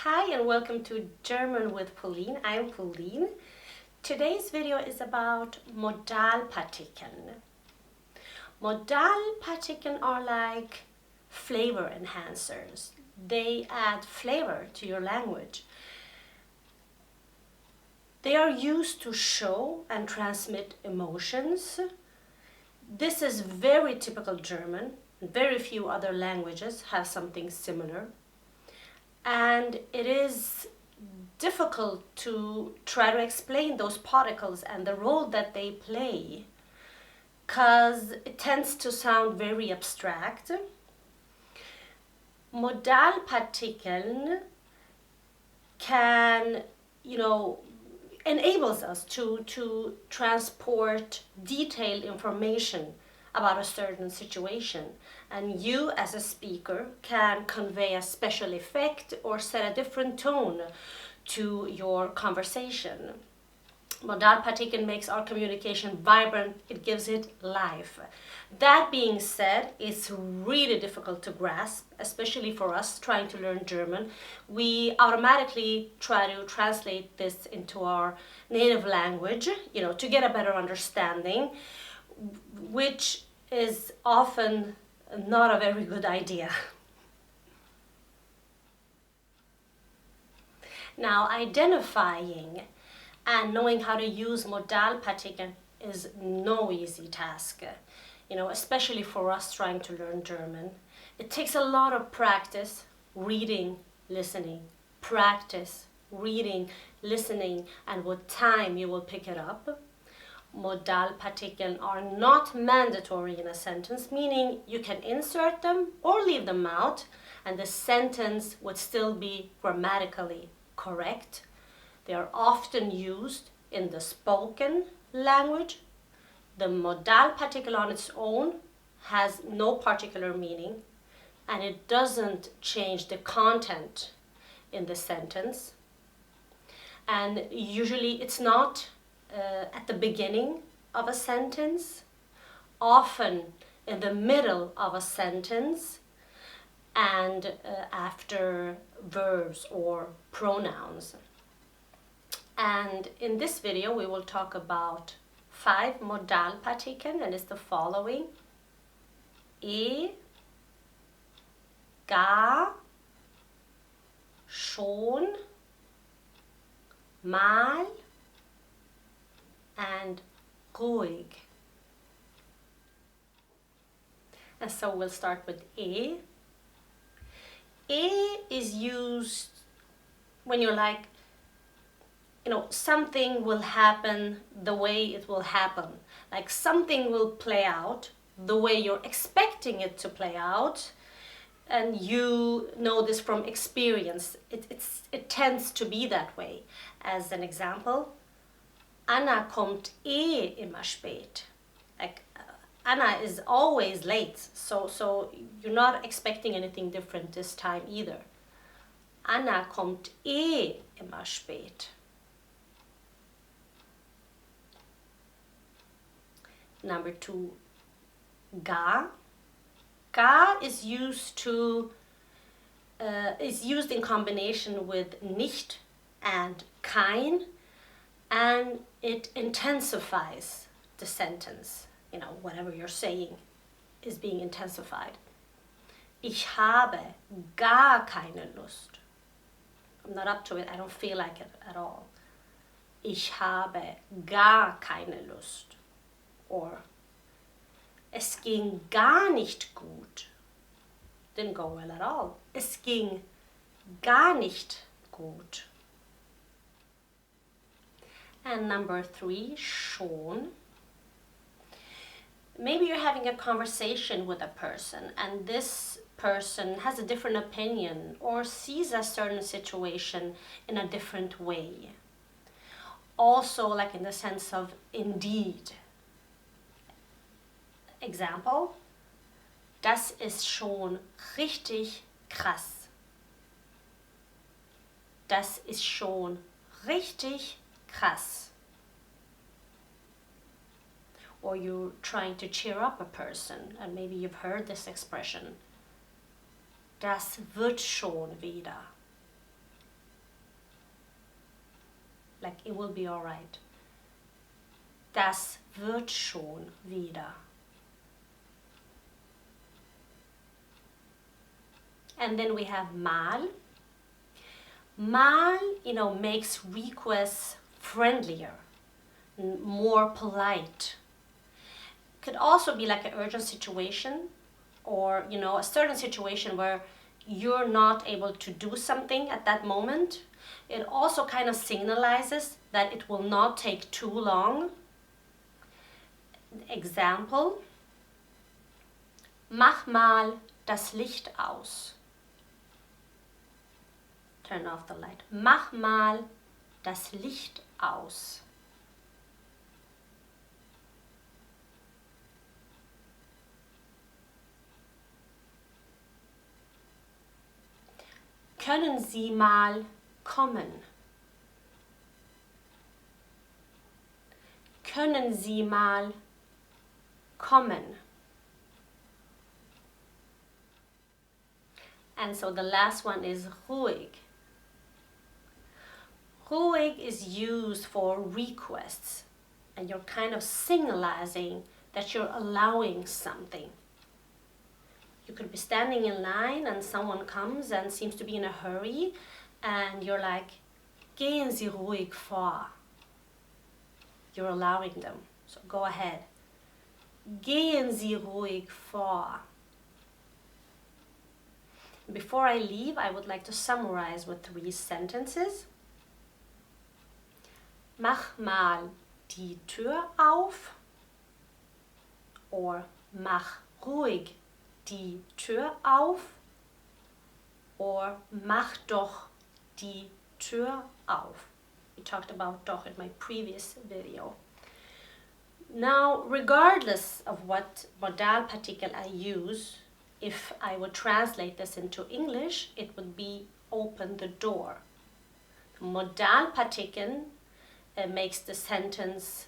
Hi and welcome to German with Pauline. I'm Pauline. Today's video is about Modalpartikeln. Modalpartikeln are like flavor enhancers. They add flavor to your language. They are used to show and transmit emotions. This is very typical German. Very few other languages have something similar. And it is difficult to try to explain those particles and the role that they play because it tends to sound very abstract. Modalpartikeln can, enables us to transport detailed information about a certain situation, and you as a speaker can convey a special effect or set a different tone to your conversation. Modalpartikeln makes our communication vibrant, it gives it life. That being said, it's really difficult to grasp, especially for us trying to learn German. We automatically try to translate this into our native language, to get a better understanding, which is often not a very good idea. Now, identifying and knowing how to use Modalpartikeln is no easy task, especially for us trying to learn German. It takes a lot of practice, reading, listening, practice, reading, listening, and with time you will pick it up. Modalpartikeln are not mandatory in a sentence, meaning you can insert them or leave them out, and the sentence would still be grammatically correct. They are often used in the spoken language. The modal particle on its own has no particular meaning, and it doesn't change the content in the sentence. And usually it's not at the beginning of a sentence, often in the middle of a sentence, and after verbs or pronouns. And in this video we will talk about 5 Modalpartikeln, and it's the following: gar, schon, mal, and ruhig. And so we'll start with E. E is used when you're like, something will happen the way it will happen. Like something will play out the way you're expecting it to play out. And you know this from experience. It tends to be that way. As an example, Anna kommt immer spät. Like Anna is always late, so you're not expecting anything different this time either. Anna kommt immer spät. Number 2, gar. Gar is used in combination with nicht and kein, and it intensifies the sentence. Whatever you're saying is being intensified. Ich habe gar keine Lust. I'm not up to it, I don't feel like it at all. Ich habe gar keine Lust. Or es ging gar nicht gut. Didn't go well at all. Es ging gar nicht gut. And number 3, schon. Maybe you're having a conversation with a person and this person has a different opinion or sees a certain situation in a different way. Also, like in the sense of indeed. Example: Das ist schon richtig krass. Das ist schon richtig krass. Or you're trying to cheer up a person, and maybe you've heard this expression. Das wird schon wieder. like it will be alright. Das wird schon wieder. And then we have mal. Mal, makes requests friendlier, more polite. Could also be like an urgent situation, or a certain situation where you're not able to do something at that moment. It also kind of signalizes that it will not take too long. Example: Mach mal das Licht aus. Turn off the light. Mach mal das Licht aus. Können Sie mal kommen? Können Sie mal kommen? And so the last one is ruhig. Ruhig is used for requests, and you're kind of signalizing that you're allowing something. You could be standing in line and someone comes and seems to be in a hurry, and you're like, gehen Sie ruhig vor. You're allowing them, so go ahead. Gehen Sie ruhig vor. Before I leave, I would like to summarize with 3 sentences. Mach mal die Tür auf, or mach ruhig die Tür auf, or mach doch die Tür auf. We talked about doch in my previous video. Now, regardless of what modal particle I use, if I would translate this into English, it would be open the door. Modalpartikeln makes the sentence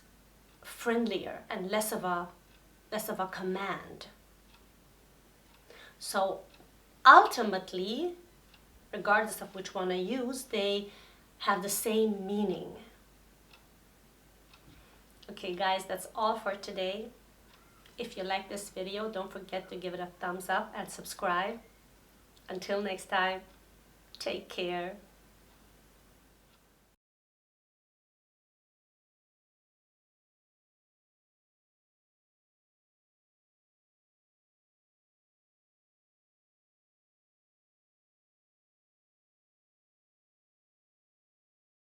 friendlier and less of a command. So ultimately, regardless of which one I use, they have the same meaning. Okay guys, that's all for today. If you like this video, don't forget to give it a thumbs up and subscribe. Until next time, take care.